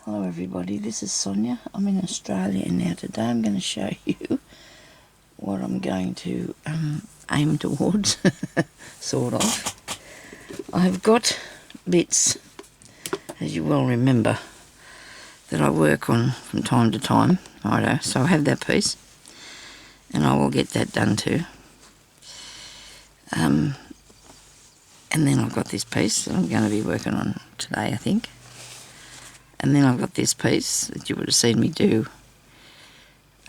Hello everybody, this is Sonia. I'm in Australia now. Today I'm going to show you what I'm going to aim towards, sort of. I've got bits, as you well remember, that I work on from time to time. Righto, so I have that piece, and I will get that done too. And then I've got this piece that I'm going to be working on today, I think. And then I've got this piece that you would have seen me do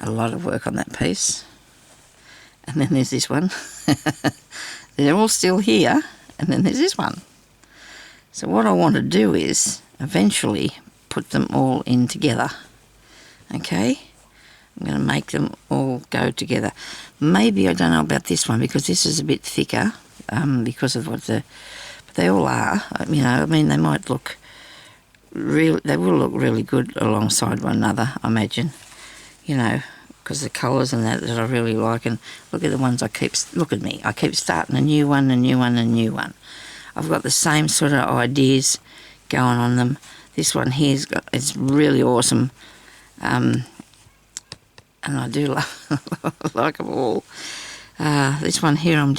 a lot of work on that piece. And then there's this one. They're all still here. And then there's this one. So what I want to do is eventually put them all in together. Okay? I'm going to make them all go together. Maybe I don't know about this one because this is a bit thicker because of what but they all are. You know, I mean, they might look they will look really good alongside one another, I imagine, you know, because the colours and that I really like. And look at the ones I keep starting a new one, a new one, a new one. I've got the same sort of ideas going on them. This one here's it's really awesome, and I do like them all. This one here, I'm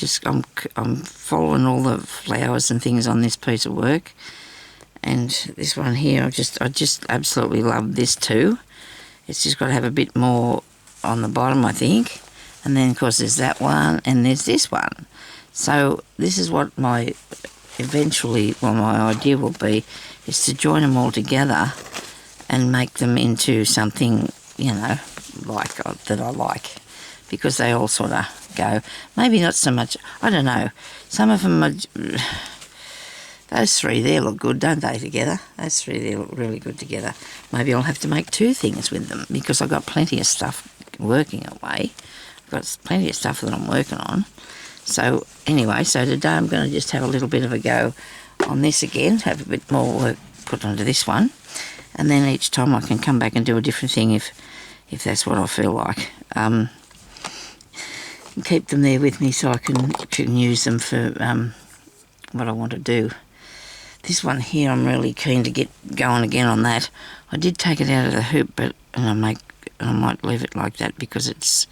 following all the flowers and things on this piece of work. And this one here, I just absolutely love this too. It's just got to have a bit more on the bottom, I think. And then, of course, there's that one, and there's this one. So this is what my idea will be, is to join them all together and make them into something, you know, like that I like. Because they all sort of go, maybe not so much, I don't know. Some of them are... Those three there look good, don't they, together? Those three there look really good together. Maybe I'll have to make two things with them because I've got plenty of stuff working away. I've got plenty of stuff that I'm working on. So, anyway, so today I'm going to just have a little bit of a go on this again, have a bit more work put onto this one. And then each time I can come back and do a different thing if that's what I feel like. Keep them there with me so I can use them for what I want to do. This one here, I'm really keen to get going again on that. I did take it out of the hoop, but I might leave it like that because it's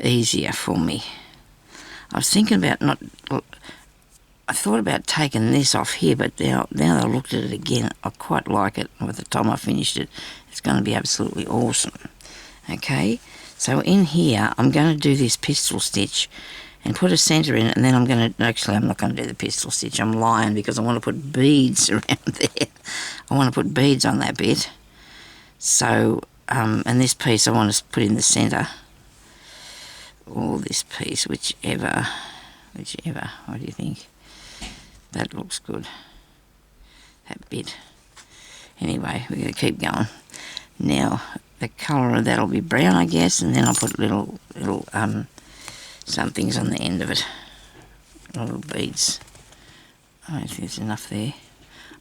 easier for me. I was thinking about I thought about taking this off here, but now that I looked at it again, I quite like it. By the time I finished it, it's going to be absolutely awesome. Okay, so in here, I'm going to do this pistol stitch and put a centre in it, and then I'm not going to do the pistol stitch. I'm lying because I want to put beads around there. I want to put beads on that bit. So, and this piece I want to put in the centre. Or this piece, whichever. What do you think? That looks good. That bit. Anyway, we're going to keep going. Now, the colour of that'll be brown, I guess, and then I'll put little something's on the end of it, little beads. I don't think there's enough there.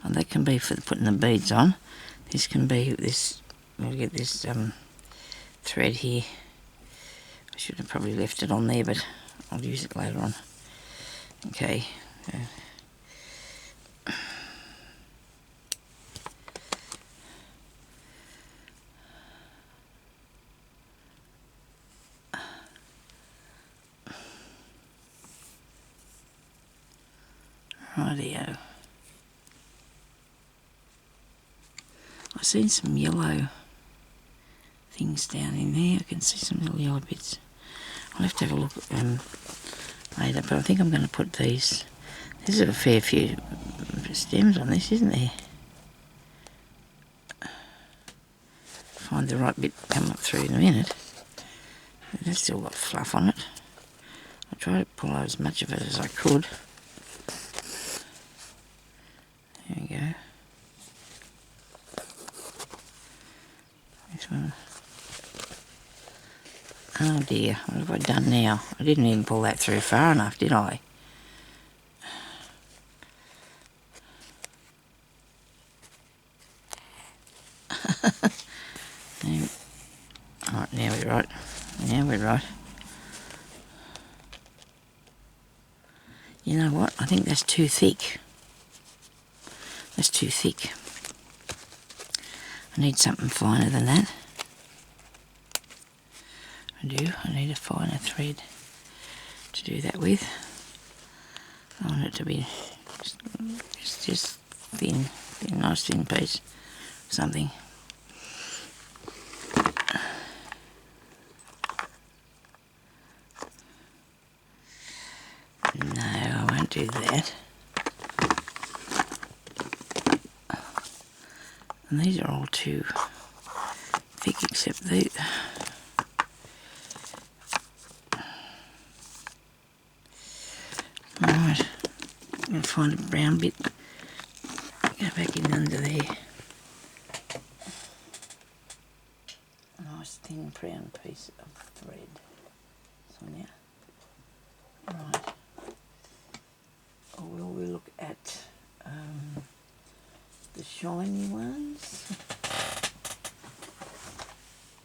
Oh, that can be for putting the beads on. This can be this. We'll get this thread here. I should have probably left it on there, but I'll use it later on. Okay. Rightio. I've seen some yellow things down in there. I can see some little yellow bits. I'll have to have a look later, but I think I'm going to put these. There's a fair few stems on this, isn't there? Find the right bit come up through in a minute. It's still got fluff on it. I'll try to pull out as much of it as I could. There we go. This one. Oh dear, what have I done now? I didn't even pull that through far enough, did I? Alright, now we're right. Now we're right. You know what? I think that's too thick. That's too thick. I need something finer than that. I need a finer thread to do that with. I want it to be just thin, nice thin piece, something. No, I won't do that. And these are all too thick except these. Alright, I'm going to find a brown bit, go back in under there. A nice thin brown piece of thread. Sonia. Right. Or will we look at the shiny ones?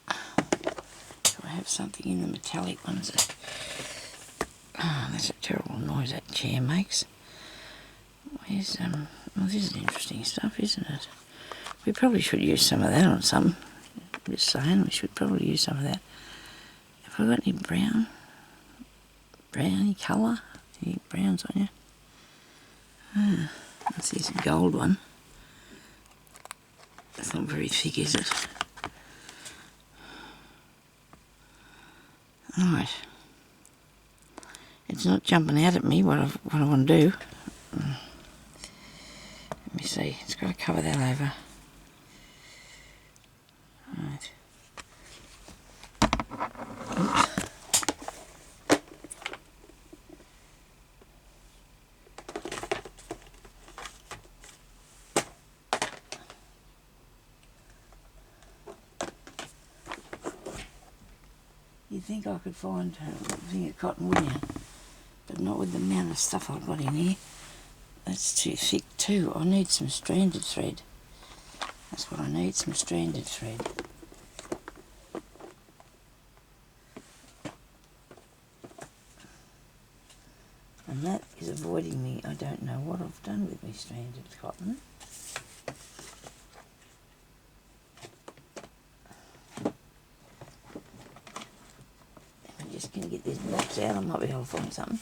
Do I have something in the metallic ones? Oh, that's a terrible noise that chair makes. Where's well, this is interesting stuff, isn't it? We probably should use some of that on some. I'm just saying, we should probably use some of that. Have I got any brown? Browny colour? Any browns on you? That's this gold one. It's not very thick, is it? Alright. It's not jumping out at me what I want to do. Let me see. It's got to cover that over. Right. Oops. You'd think I could find a thing of cotton, wouldn't you? But not with the amount of stuff I've got in here. That's too thick too. I need some stranded thread. That's what I need, some stranded thread. And that is avoiding me. I don't know what I've done with my stranded cotton. I'm just going to get this box out. I might be able to find something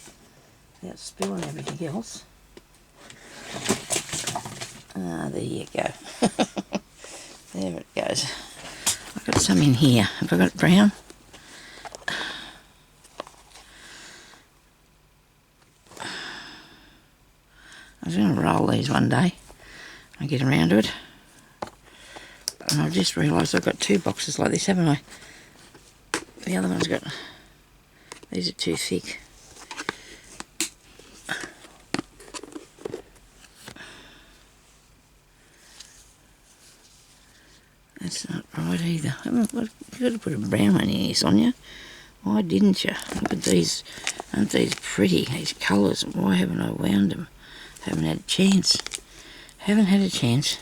without spilling everything else. Ah, there you go. There it goes. I've got some in here. Have I got brown? I was going to roll these one day. I get around to it. And I've just realised I've got two boxes like this, haven't I? The other one's got... These are too thick. That's not right either. You've got to put a brown one in here, Sonia. Why didn't you? Look at these. Aren't these pretty, these colours? Why haven't I wound them? Haven't had a chance. Haven't had a chance.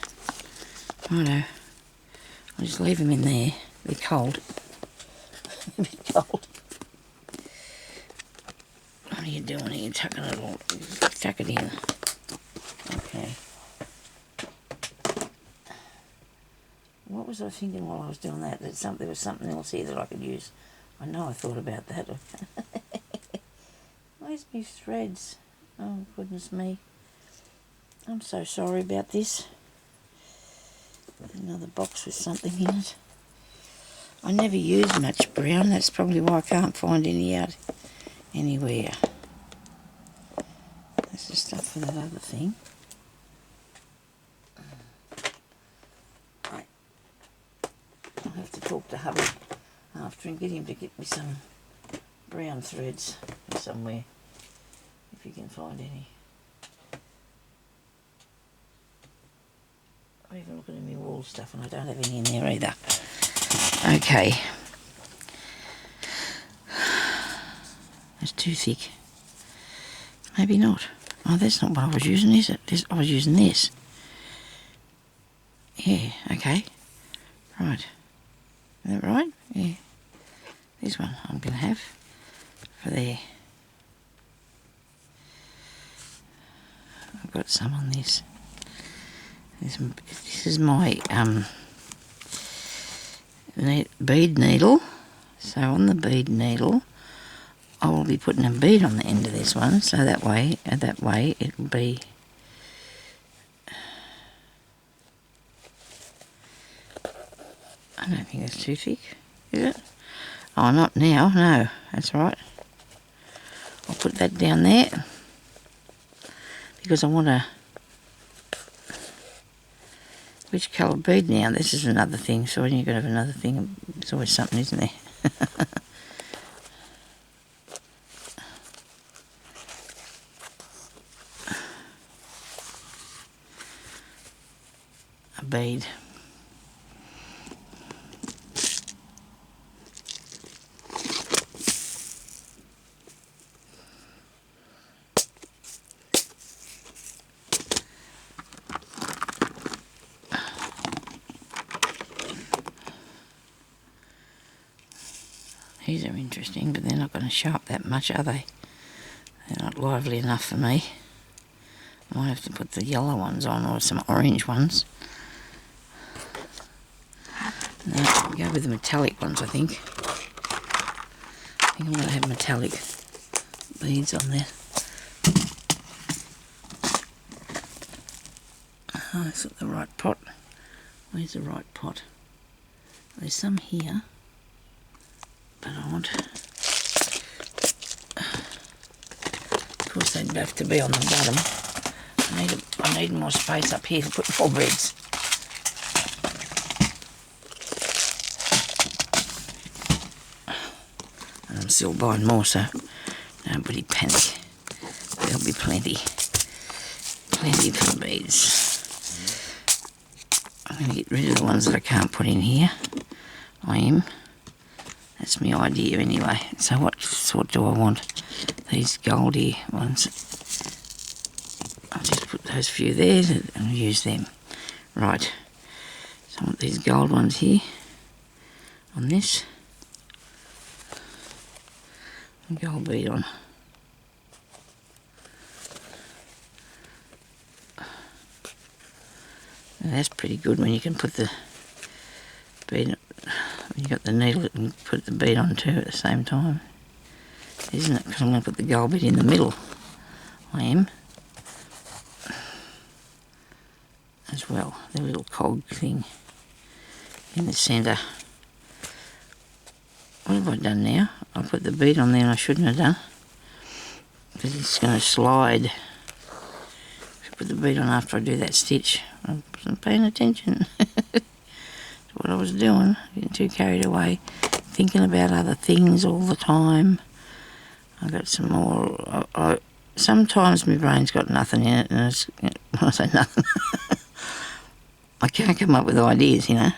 Righto. I'll just leave them in there. They're cold. A bit cold. What are you doing here? Tucking it all. Tuck it in. Okay. What was I thinking while I was doing that? There was something else here that I could use. I know I thought about that. Where's my threads? Oh, goodness me. I'm so sorry about this. Another box with something in it. I never use much brown. That's probably why I can't find any out anywhere. That's the stuff for that other thing. I'll have to talk to hubby after and get him to get me some brown threads somewhere, if he can find any. I'm even looking at my wall stuff and I don't have any in there either. Okay. That's too thick. Maybe not. Oh, that's not what I was using, is it? I was using this. Yeah, okay. Right. Is that right? Yeah. This one I'm going to have for there. I've got some on this. This is my bead needle. So on the bead needle, I will be putting a bead on the end of this one, so that way it will be I don't think it's too thick, is it? Oh, not now, no, that's right. I'll put that down there because I want to... Which colour bead now? This is another thing, so when you've got to have another thing, there's always something, isn't there? A bead. These are interesting, but they're not going to show up that much, are they? They're not lively enough for me. I might have to put the yellow ones on, or some orange ones. No, go with the metallic ones, I think. I think I'm going to have metallic beads on there. Oh, it's got the right pot. Where's the right pot? There's some here. But I want... Of course they'd have to be on the bottom. I need more space up here to put more beads. And I'm still buying more, so nobody panic. There'll be plenty for beads. I'm going to get rid of the ones that I can't put in here. I am. That's my idea anyway. So what sort do I want? These goldy ones. I'll just put those few there and use them. Right. So I want these gold ones here on this. And gold bead on. Now that's pretty good when you can put the bead, when you got the needle and put the bead on too at the same time, isn't it? Because I'm going to put the gold bead in the middle. I am. As well, the little cog thing in the centre. What have I done now? I put the bead on there and I shouldn't have done, because it's going to slide. I put the bead on after I do that stitch. I wasn't paying attention to what I was doing, getting too carried away, thinking about other things all the time. I got some more. Sometimes my brain's got nothing in it, and it's, when I say nothing, I can't come up with ideas, you know,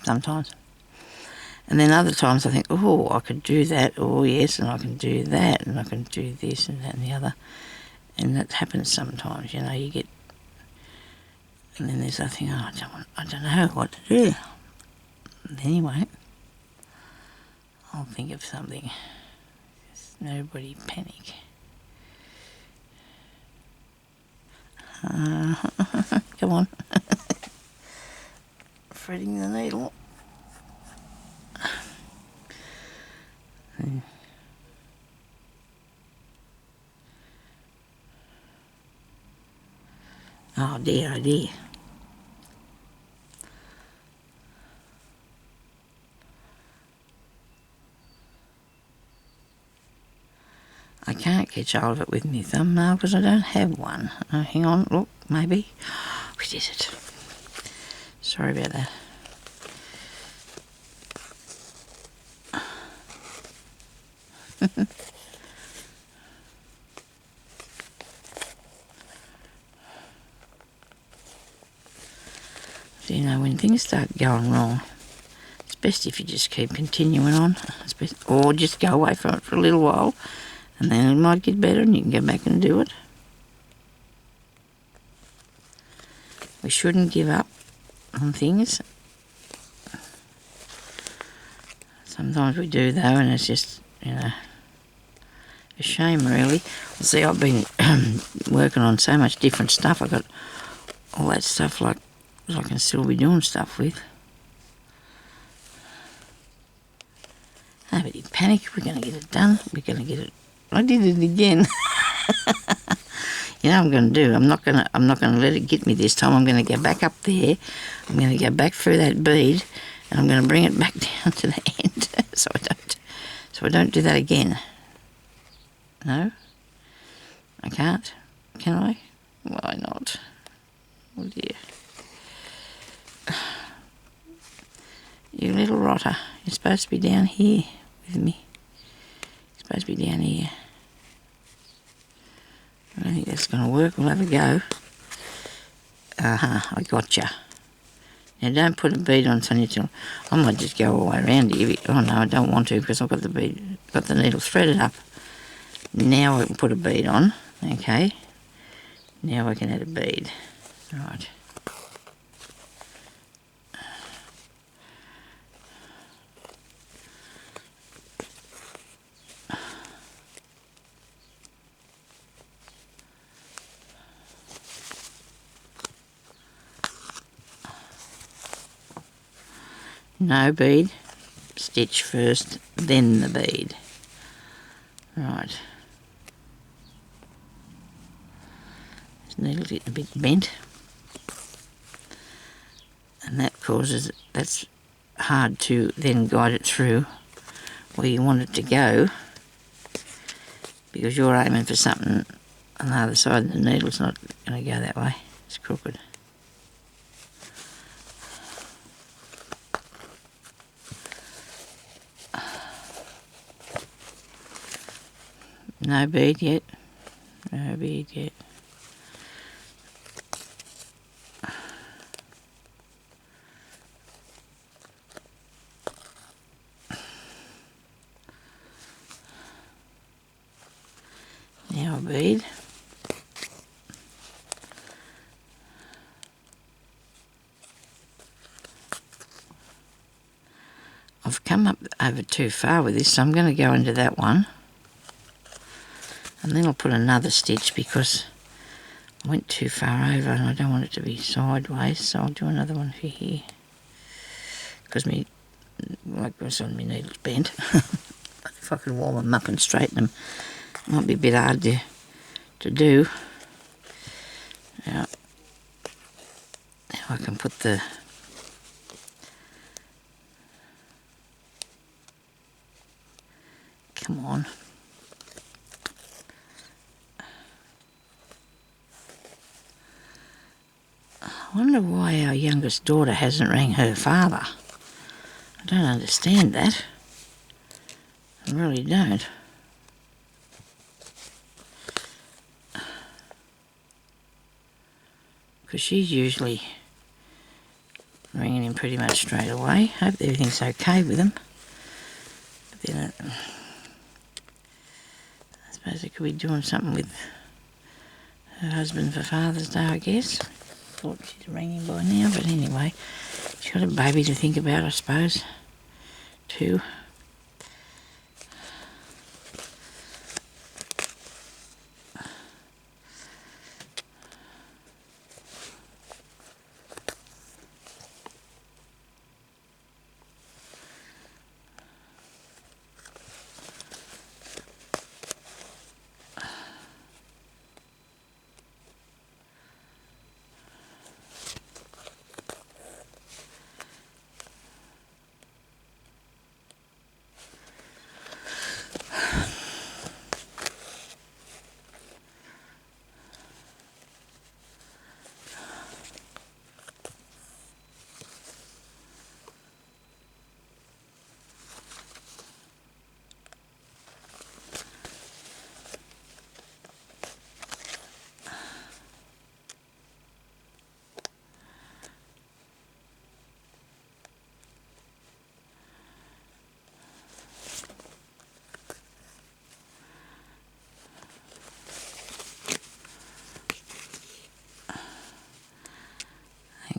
sometimes. And then other times I think, oh, I could do that, oh yes, and I can do that, and I can do this and that and the other. And that happens sometimes, you know, you get, and then there's nothing, oh, I don't know what to do. Anyway, I'll think of something. Just nobody panic. Come on. Threading the needle. Oh dear, oh dear. I can't catch hold of it with my thumbnail because I don't have one. Oh, hang on, look, maybe. We did it. Sorry about that. So, you know, when things start going wrong, it's best if you just keep continuing on. It's best, or just go away from it for a little while, and then it might get better and you can go back and do it. We shouldn't give up on things. Sometimes we do though, and it's just, you know, a shame really. See, I've been working on so much different stuff. I've got all that stuff like I can still be doing stuff with. Nobody panic. We're going to get it done. We're going to get it. I did it again. You know what I'm going to do? I'm not going to let it get me this time. I'm going to go back up there. I'm going to go back through that bead, and I'm going to bring it back down to the end, so I don't do that again. No, I can't. Can I? Why not? Oh dear. You little rotter. You're supposed to be down here with me. You're supposed to be down here. I don't think that's going to work. We'll have a go. I gotcha. Now don't put a bead on Sonia till I might just go all the way around here. Oh no, I don't want to because I've got the needle threaded up. Now I can put a bead on. Okay. Now I can add a bead. Right. No bead, stitch first, then the bead. Right. This needle's getting a bit bent. And that's hard to then guide it through where you want it to go, because you're aiming for something on the other side and the needle's not going to go that way. It's crooked. No bead yet. No bead yet. Now a bead. I've come up over too far with this, so I'm going to go into that one. And then I'll put another stitch because I went too far over and I don't want it to be sideways, so I'll do another one for here. Because like I said, my needle's bent. If I could warm them up and straighten them, it might be a bit hard to do. Now I can put the come on. I wonder why our youngest daughter hasn't rang her father. I don't understand that. I really don't. Because she's usually ringing him pretty much straight away. Hope everything's okay with him. But then I suppose they could be doing something with her husband for Father's Day, I guess. Thought she'd ring him by now, but anyway, she's got a baby to think about, I suppose, too.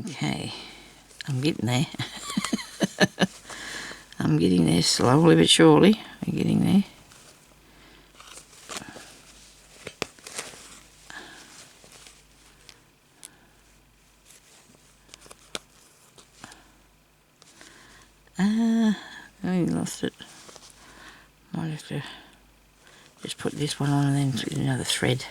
Okay, I'm getting there. I'm getting there slowly but surely. I'm getting there. I lost it. Might have to just put this one on and then another thread.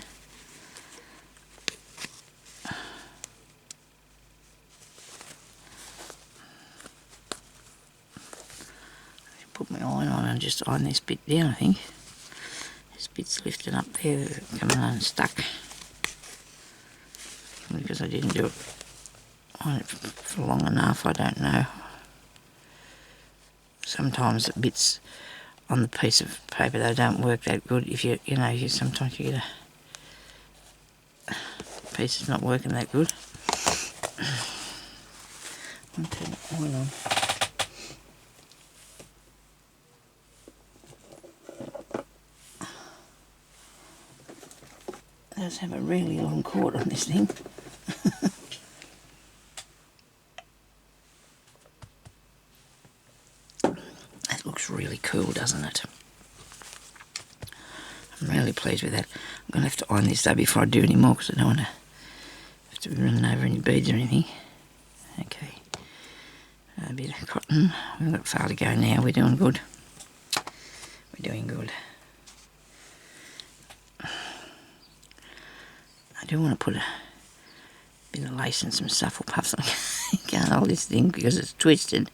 Put my iron on and just iron this bit down, I think. This bit's lifting up there, coming unstuck. Because I didn't do it on it for long enough, I don't know. Sometimes the bits on the piece of paper, they don't work that good. If you know, sometimes you get a piece that's not working that good. I'll turn the oil on. It does have a really long cord on this thing. That looks really cool, doesn't it? I'm really pleased with that. I'm going to have to iron this though before I do any more because I don't want to have to be running over any beads or anything. Okay. A bit of cotton. We've got far to go now. We're doing good. We're doing good. I do want to put a bit of lace and some Suffle puffs on. I can't hold this thing because it's twisted.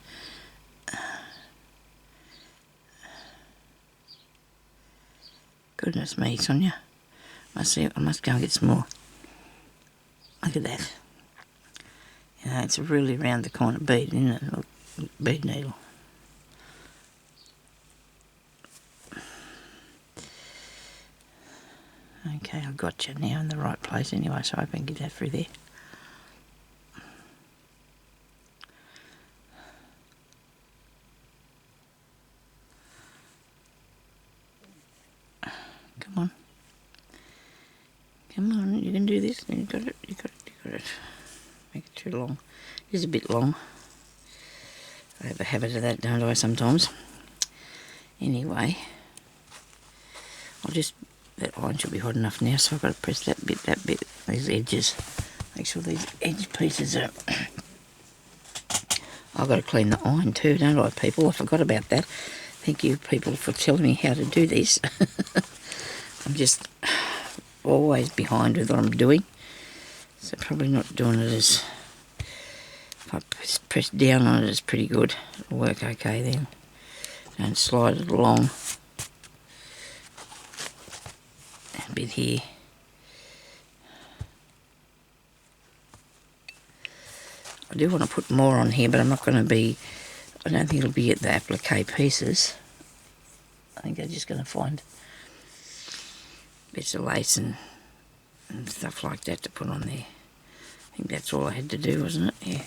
Goodness me, Sonia. I must go and get some more. Look at that. You know, it's a really round the corner bead, isn't it? Look, bead needle. Okay, I've got you now in the right place anyway, so I can get that through there. Come on. Come on, you can do this. You got it, you got it, you got it. Make it too long. It is a bit long. I have a habit of that, don't I, sometimes? Anyway, that iron should be hot enough now, so I've got to press that bit, these edges. Make sure these edge pieces are... I've got to clean the iron too, don't I, people? I forgot about that. Thank you, people, for telling me how to do this. I'm just always behind with what I'm doing, so probably not doing it as... If I press down on it, it's pretty good. It'll work okay then. And slide it along. A bit here. I do want to put more on here, but I'm not going to be... I don't think it'll be at the applique pieces. I think I'm just going to find bits of lace and stuff like that to put on there. I think that's all I had to do, wasn't it? Yeah.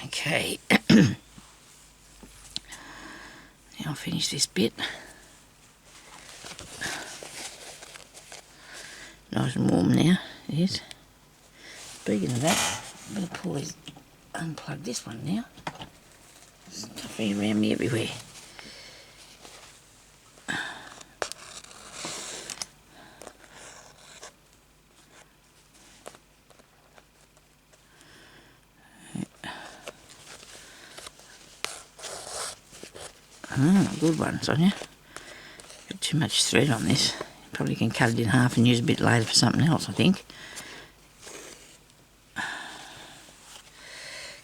Okay. Now I'll finish this bit. Nice and warm now, it is. Speaking of that, I'm going to pull these, unplug this one now. Stuff around me everywhere. Good one, Sonia. Got too much thread on this. Probably can cut it in half and use a bit later for something else, I think.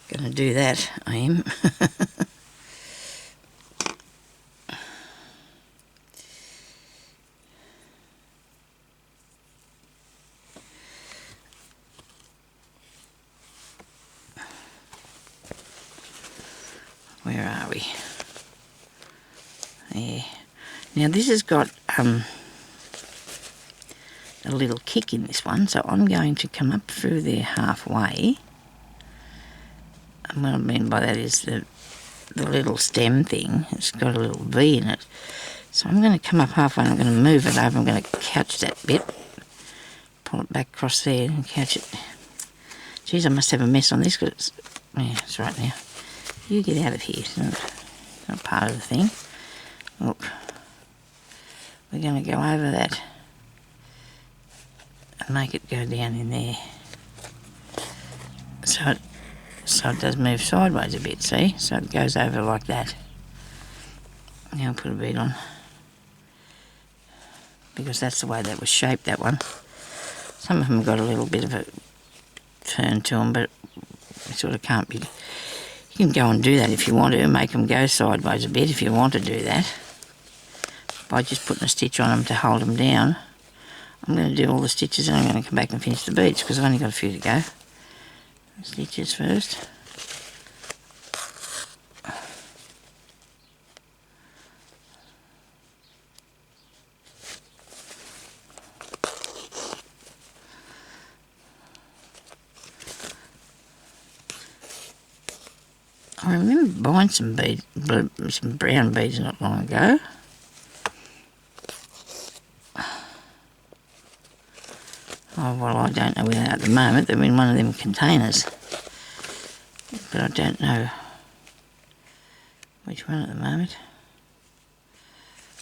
Gonna do that, I am. Where are we? There. Now this has got a little kick in this one, so I'm going to come up through there halfway. And what I mean by that is the little stem thing. It's got a little V in it. So I'm going to come up halfway and I'm going to move it over. I'm going to catch that bit. Pull it back across there and catch it. Geez, I must have a mess on this because it's... Yeah, it's right now. You get out of here. It's not part of the thing. Look. We're going to go over that. and make it go down in there. So it does move sideways a bit, see? So it goes over like that. Now I'll put a bead on, because that's the way that was shaped, that one. Some of them got a little bit of a turn to them, but it sort of can't be. You can go and do that if you want to, make them go sideways a bit if you want to do that. By just putting a stitch on them to hold them down. I'm going to do all the stitches and I'm going to come back and finish the beads because I've only got a few to go. Stitches first. I remember buying some brown beads not long ago. Oh, well, I don't know where they are at the moment. They're in one of them containers. But I don't know which one at the moment.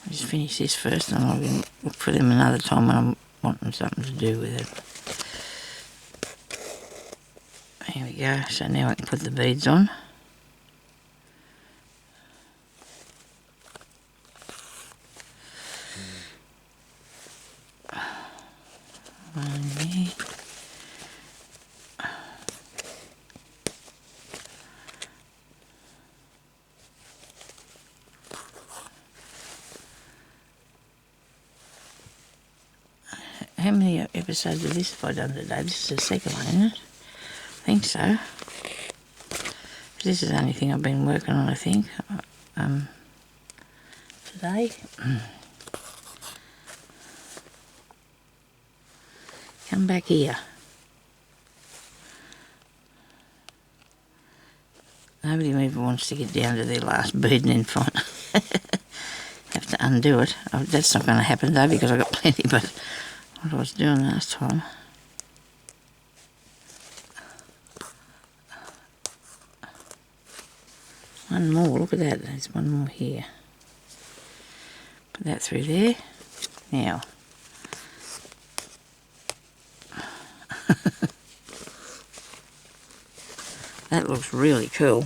I'll just finish this first and I'll look for them another time when I'm wanting something to do with it. There we go. So now I can put the beads on. One there. How many episodes of this have I done today? This is the second one, isn't it? I think so. This is the only thing I've been working on, I think, today. Come back here. Nobody ever wants to get down to their last bead and then find have to undo it. Oh, that's not going to happen though because I've got plenty, but what I was doing last time. One more, look at that, there's one more here. Put that through there. Now, that looks really cool.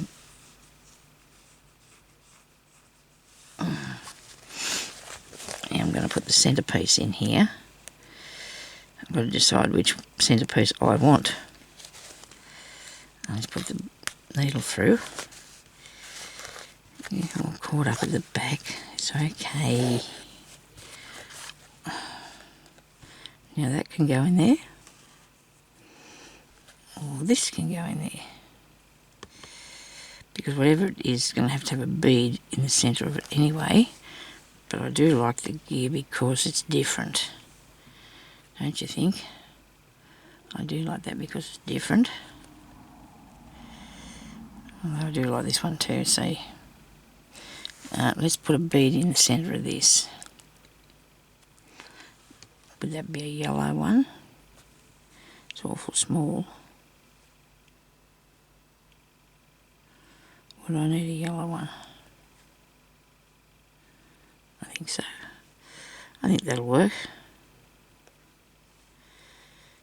Now I'm going to put the centrepiece in here. I've got to decide which centrepiece I want. I'll just put the needle through. Yeah, all caught up at the back. It's okay. Now that can go in there. Or this can go in there. Because whatever it is going to have a bead in the centre of it anyway. But I do like the gear because it's different. Don't you think? I do like that because it's different. Although I do like this one too, see. Let's put a bead in the centre of this. Would that be a yellow one? It's awful small. Would I need a yellow one? I think so. I think that'll work.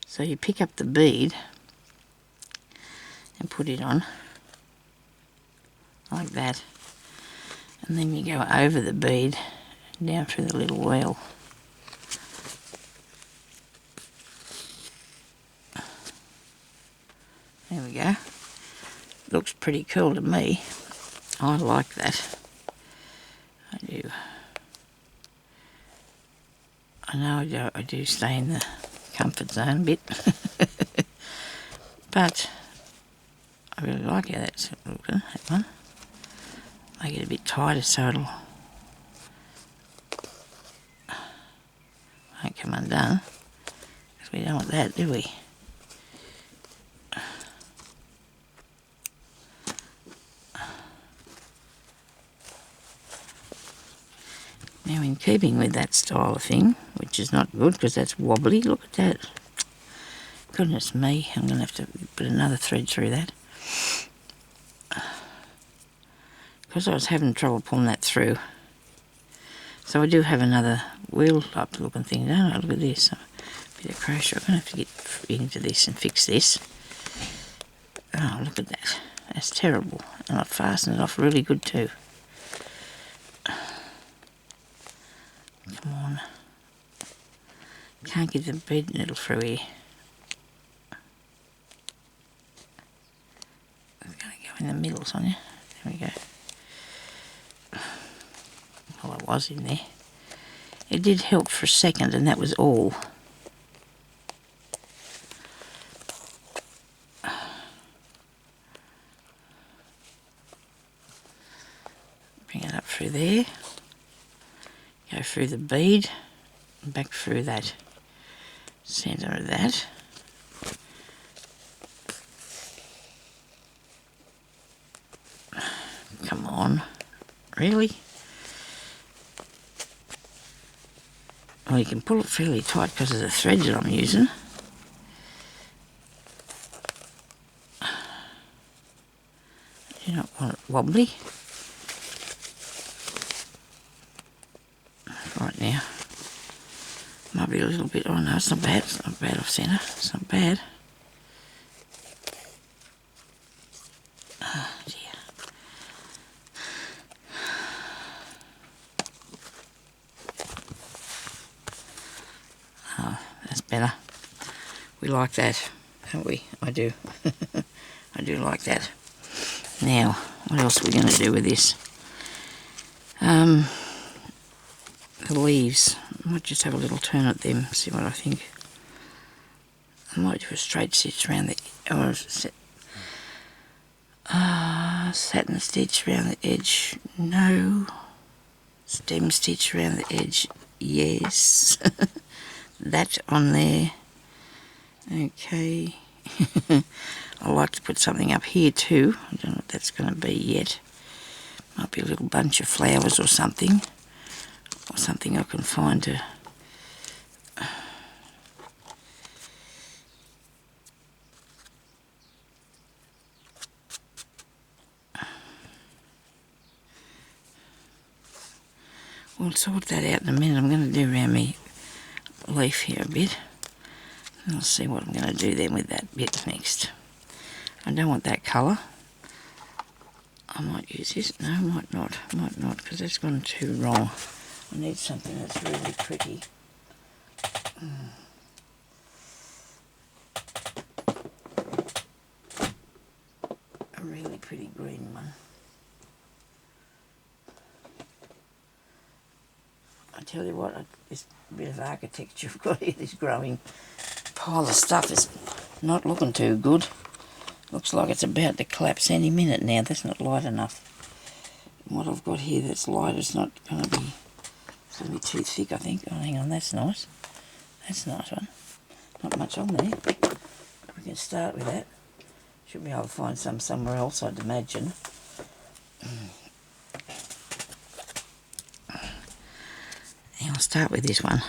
So you pick up the bead and put it on like that, and then you go over the bead down through the little wheel. There we go. Looks pretty cool to me. I like that. I do. I know I do stay in the comfort zone a bit. But I really like how that's looking, that one. Make it a bit tighter so it'll won't come undone. Because we don't want that, do we? Now in keeping with that style of thing, which is not good because that's wobbly, look at that. Goodness me, I'm going to have to put another thread through that. Because I was having trouble pulling that through. So I do have another wheel type looking thing, don't I? Look at this. Bit of crochet. I'm going to have to get into this and fix this. Oh, look at that. That's terrible. And I've fastened it off really good too. Come on. Can't get the bead needle through here. I'm going to go in the middle, Sonia. There we go. Well, it was in there. It did help for a second, and that was all. Bring it up through there. Go through the bead, and back through that centre of that. Come on. Really? Well, you can pull it fairly tight because of the thread that I'm using. You don't want it wobbly. Right now. Might be a little bit, oh no, it's not bad. It's not bad off centre. It's not bad. Oh dear. Oh, that's better. We like that, don't we? I do. I do like that. Now, what else are we going to do with this? The leaves. I might just have a little turn at them, see what I think. I might do a straight stitch around the, or satin stitch around the edge. No. Stem stitch around the edge. Yes. That on there. Okay. I like to put something up here too. I don't know what that's going to be yet. Might be a little bunch of flowers or something. Or something I can find to... We'll sort that out in a minute. I'm going to do around me leaf here a bit. And I'll see what I'm going to do then with that bit next. I don't want that colour. I might use this. No, might not. Might not, because that's gone too wrong. I need something that's really pretty. A really pretty green one. I tell you what, this bit of architecture I've got here, this growing pile of stuff is not looking too good. Looks like it's about to collapse any minute now. That's not light enough. And what I've got here that's light is not going to be... It's going to be too thick, I think. Oh, hang on, that's nice. That's a nice one. Not much on there. We can start with that. Should be able to find some somewhere else, I'd imagine. And I'll start with this one.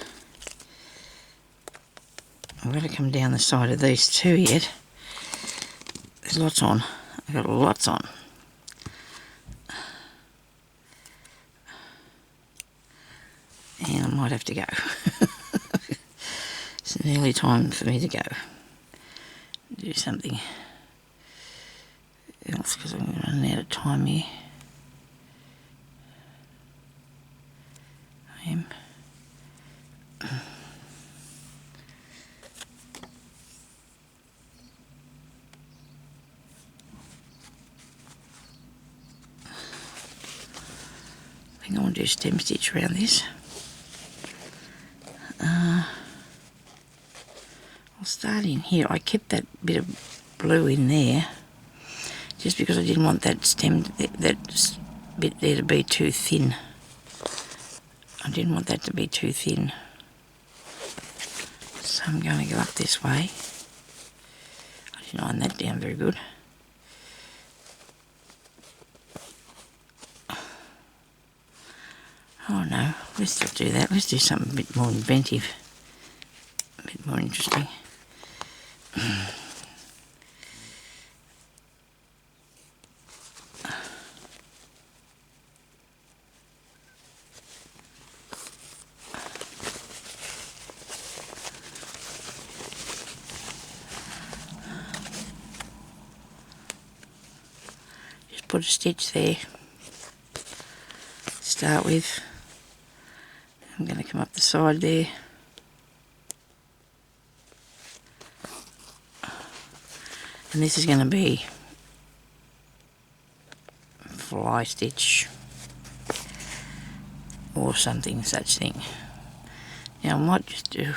I'm going to come down the side of these two yet. There's lots on. I've got lots on. And I might have to go. It's nearly time for me to go. Do something else because I'm running out of time here. I am. I think I want to do stem stitch around this. I'll start in here. I kept that bit of blue in there just because I didn't want that stem, that bit there to be too thin. I didn't want that to be too thin. So I'm going to go up this way. I didn't iron that down very good. Oh no, let's not do that. Let's do something a bit more inventive. A bit more interesting. put a stitch there. Start with. I'm going to come up the side there. And this is going to be fly stitch or something such thing. Now I might just do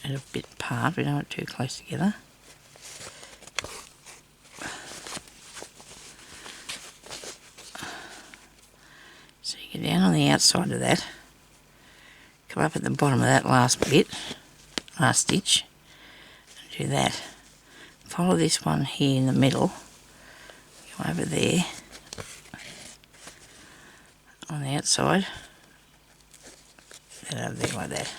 it a bit apart, we don't want it too close together. So you get down on the outside of that, come up at the bottom of that last bit, last stitch, and do that. Follow this one here in the middle, go over there on the outside, then over there like that.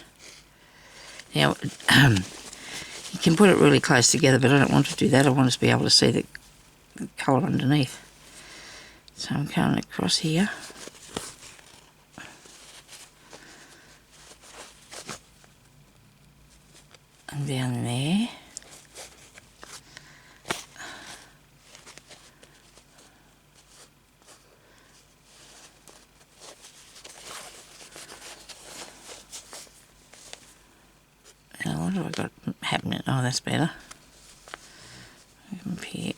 Now, you can put it really close together, but I don't want to do that. I want us to be able to see the colour underneath. So I'm coming across here. And down there. Now what have I got happening? Oh, that's better. Up here.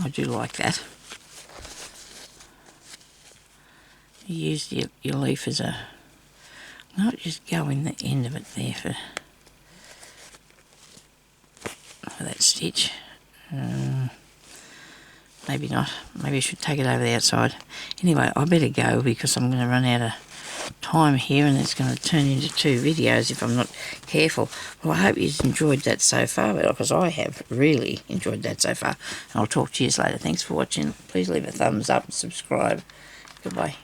I do like that. You use your leaf as a, not just go in the end of it there for that stitch. Maybe not. Maybe I should take it over the outside. Anyway, I better go because I'm going to run out of time here and it's going to turn into 2 videos if I'm not careful. Well, I hope you've enjoyed that so far, because I have really enjoyed that so far. And I'll talk to you later. Thanks for watching. Please leave a thumbs up and subscribe. Goodbye.